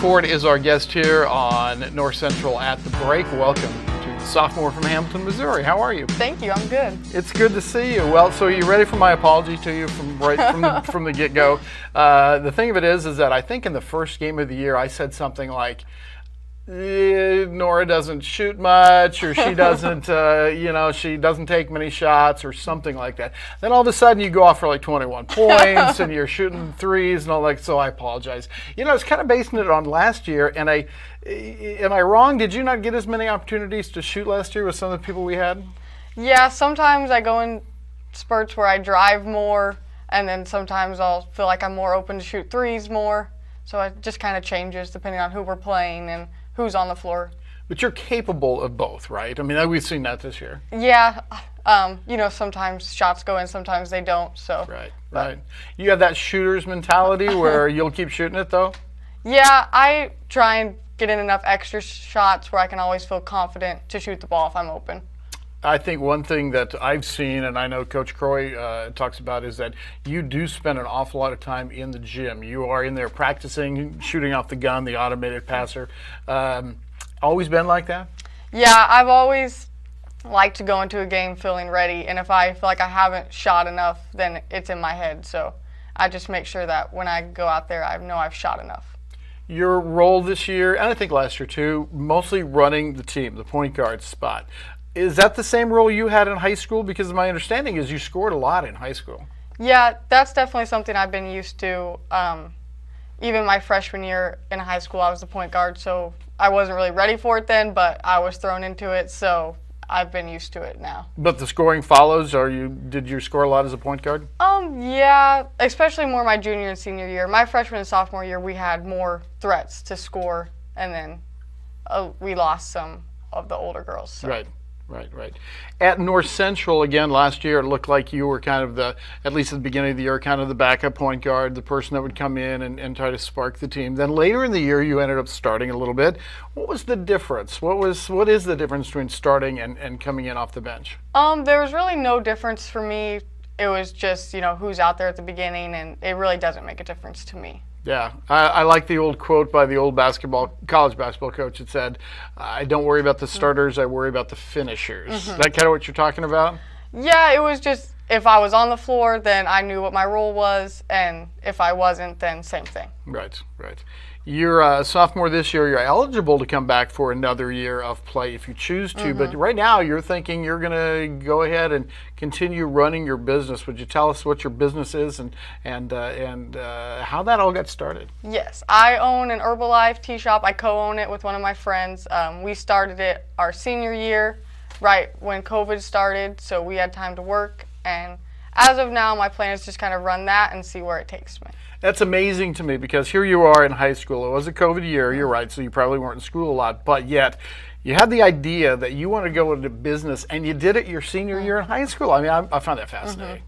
Ford is our guest here on North Central at the Break. Welcome to the Sophomore from Hamilton, Missouri. How are you? Thank you. I'm good. It's good to see you. Well, so are you ready for my apology to you from the get-go? The thing of it is that I think in the first game of the year I said something like, Nora doesn't shoot much, or she doesn't, she doesn't take many shots, or something like that. Then all of a sudden you go off for like 21 points, and you're shooting threes and all that. So I apologize. I was kind of basing it on last year, and am I wrong? Did you not get as many opportunities to shoot last year with some of the people we had? Yeah, sometimes I go in spurts where I drive more, and then sometimes I'll feel like I'm more open to shoot threes more. So it just kind of changes depending on who we're playing and who's on the floor. But you're capable of both, right? I mean, we've seen that this year. Yeah. Sometimes shots go in, sometimes they don't. So. Right. You have that shooter's mentality where you'll keep shooting it, though? Yeah, I try and get in enough extra shots where I can always feel confident to shoot the ball if I'm open. I think one thing that I've seen, and I know Coach Croy talks about, is that you do spend an awful lot of time in the gym. You are in there practicing, shooting off the gun, the automated passer. Always been like that? Yeah, I've always liked to go into a game feeling ready, and if I feel like I haven't shot enough, then it's in my head. So I just make sure that when I go out there, I know I've shot enough. Your role this year, and I think last year too, mostly running the team, the point guard spot. Is that the same role you had in high school? Because my understanding is you scored a lot in high school. Yeah, that's definitely something I've been used to. Even my freshman year in high school, I was the point guard, so I wasn't really ready for it then, but I was thrown into it, so I've been used to it now. But the scoring follows? Did you score a lot as a point guard? Yeah, especially more my junior and senior year. My freshman and sophomore year, we had more threats to score, and then we lost some of the older girls. So. Right. At North Central, again, last year, it looked like you were kind of at least at the beginning of the year, kind of the backup point guard, the person that would come in and try to spark the team. Then later in the year, you ended up starting a little bit. What was the difference? What is the difference between starting and coming in off the bench? There was really no difference for me. It was just, who's out there at the beginning, and it really doesn't make a difference to me. Yeah, I like the old quote by the old college basketball coach. It said, I don't worry about the starters, I worry about the finishers. Is that kind of what you're talking about? Yeah, it was just, if I was on the floor, then I knew what my role was, and if I wasn't, then same thing. Right. You're a sophomore this year. You're eligible to come back for another year of play if you choose to. But right now, you're thinking you're going to go ahead and continue running your business. Would you tell us what your business is and how that all got started? Yes, I own an Herbalife tea shop. I co-own it with one of my friends. We started it our senior year, right when COVID started, so we had time to work. And as of now, my plan is just kind of run that and see where it takes me. That's amazing to me because here you are in high school. It was a COVID year, you're right, so you probably weren't in school a lot, but yet you had the idea that you wanted to go into business, and you did it your senior year in high school. I mean, I found that fascinating.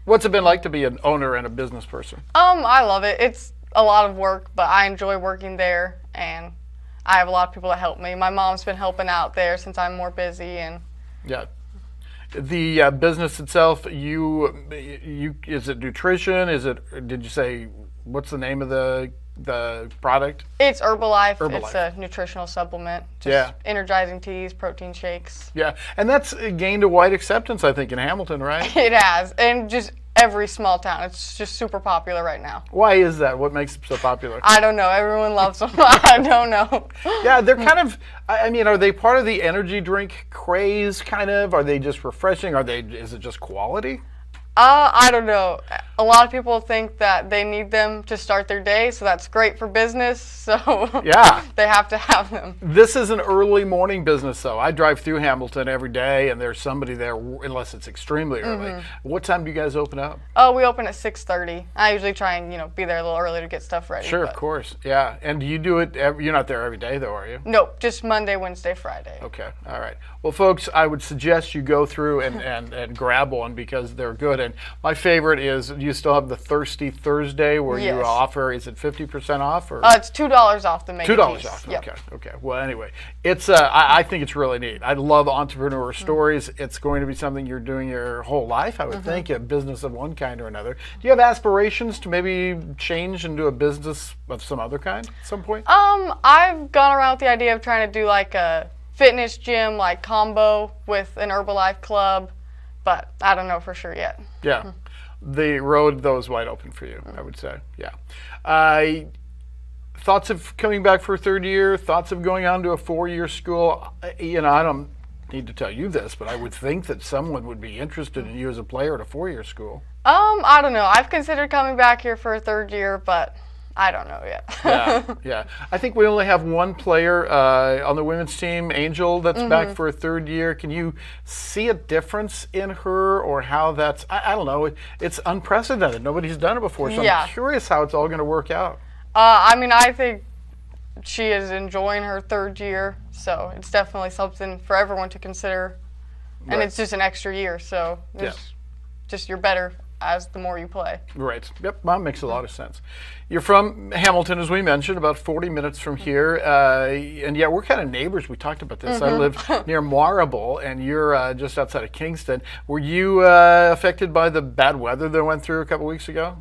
What's it been like to be an owner and a business person? I love it. It's a lot of work, but I enjoy working there, and I have a lot of people that help me. My mom's been helping out there since I'm more busy. Yeah. The business itself, is it nutrition? Did you say, what's the name of the product? It's Herbalife. It's a nutritional supplement. Just energizing teas, protein shakes. Yeah, and that's gained a wide acceptance, I think, in Hamilton, right? It has, and just every small town. It's just super popular right now. Why is that? What makes it so popular? I don't know. Everyone loves them. I don't know. Yeah, they're kind of, are they part of the energy drink craze, kind of? Are they just refreshing? Is it just quality? I don't know. A lot of people think that they need them to start their day, so that's great for business. So yeah, they have to have them. This is an early morning business, though. I drive through Hamilton every day, and there's somebody there, unless it's extremely early. What time do you guys open up? Oh, we open at 6:30. I usually try and be there a little early to get stuff ready. Sure, of course. Yeah, and do you do it? You're not there every day, though, are you? Nope, just Monday, Wednesday, Friday. Okay, all right. Well, folks, I would suggest you go through and grab one because they're good. And my favorite is you still have the Thirsty Thursday where you Yes. offer, is it 50% off? Or It's $2 off the mega $2 piece. off. Yep. Okay. Well, anyway, it's I think it's really neat. I love entrepreneur stories. It's going to be something you're doing your whole life, I would think, a business of one kind or another. Do you have aspirations to maybe change into a business of some other kind at some point? I've gone around with the idea of trying to do like a fitness gym like combo with an Herbalife club, but I don't know for sure yet. Yeah. The road, though, is wide open for you, I would say. Yeah. Thoughts of coming back for a third year? Thoughts of going on to a 4-year school? You know, I don't need to tell you this, but I would think that someone would be interested in you as a player at a 4-year school. I don't know. I've considered coming back here for a third year, but I don't know yet. Yeah. I think we only have one player on the women's team, Angel, that's back for a third year. Can you see a difference in her or how that's, I don't know, it's unprecedented. Nobody's done it before, so Yeah. I'm curious how it's all going to work out. I mean, I think she is enjoying her third year, so it's definitely something for everyone to consider. And Right. it's just an extra year, so it's just you're better as the more you play. Right. Yep. That makes a lot of sense. You're from Hamilton, as we mentioned, about 40 minutes from here. And yeah, we're kind of neighbors. We talked about this. I live near Marrable, and you're just outside of Kingston. Were you affected by the bad weather that went through a couple weeks ago?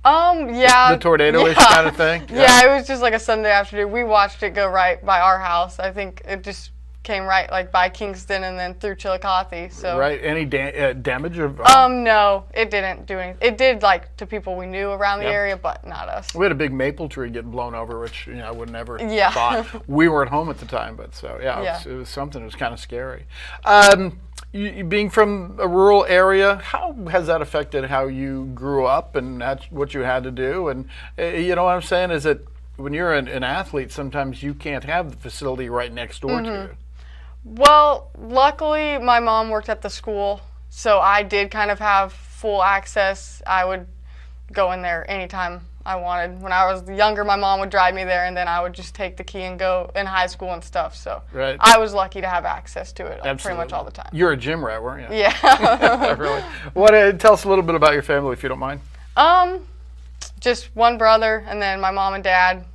Yeah. The tornado-ish kind of thing? Yeah, it was just like a Sunday afternoon. We watched it go right by our house. I think it just came right like by Kingston and then through Chillicothe. So. Right. Any damage? No, it didn't do anything. It did like to people we knew around the Yeah. area, but not us. We had a big maple tree get blown over, which I would never Yeah. thought. We were at home at the time, but so Yeah. it was something that was kind of scary. You being from a rural area, how has that affected how you grew up and that's what you had to do? And you know what I'm saying is that when you're an athlete, sometimes you can't have the facility right next door to you. Well, luckily my mom worked at the school, so I did kind of have full access. I would go in there anytime I wanted. When I was younger, my mom would drive me there, and then I would just take the key and go in high school and stuff. So Right. I was lucky to have access to it pretty Absolutely. much all the time. You're a gym rat, weren't you? Yeah. Really. Tell us a little bit about your family, if you don't mind. Just one brother, and then my mom and dad.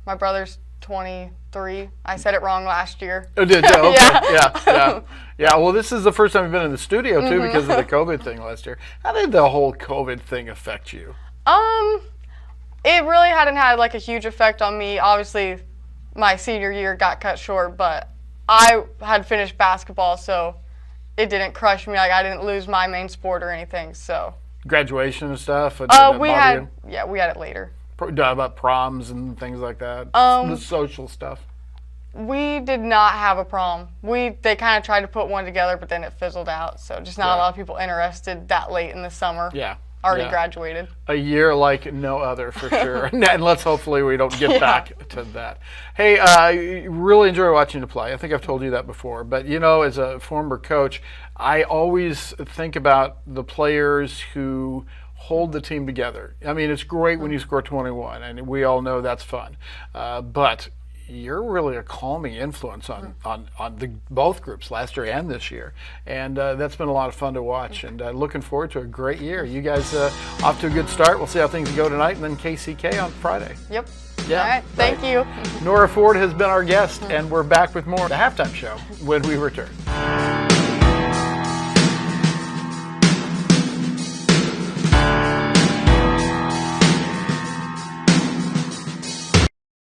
My brother's 23. I said it wrong last year. Oh, did you? Okay. Yeah. Yeah. Well, this is the first time you've been in the studio, too, because of the COVID thing last year. How did the whole COVID thing affect you? It really hadn't had like a huge effect on me. Obviously, my senior year got cut short, but I had finished basketball, so it didn't crush me. Like I didn't lose my main sport or anything. So Graduation and stuff? we had it later. About proms and things like that? The social stuff? We did not have a prom. They kind of tried to put one together, but then it fizzled out. So just not a lot of people interested that late in the summer. Yeah. Already graduated. A year like no other, for sure. And let's hopefully we don't get back to that. Hey, I really enjoy watching you play. I think I've told you that before. But, as a former coach, I always think about the players who hold the team together. I mean, it's great when you score 21, and we all know that's fun. But you're really a calming influence on both groups last year and this year, and that's been a lot of fun to watch. And looking forward to a great year. You guys off to a good start. We'll see how things go tonight, and then KCK on Friday. Yep. Yeah. All right. Thank you. Nora Ford has been our guest, and we're back with more of the halftime show when we return.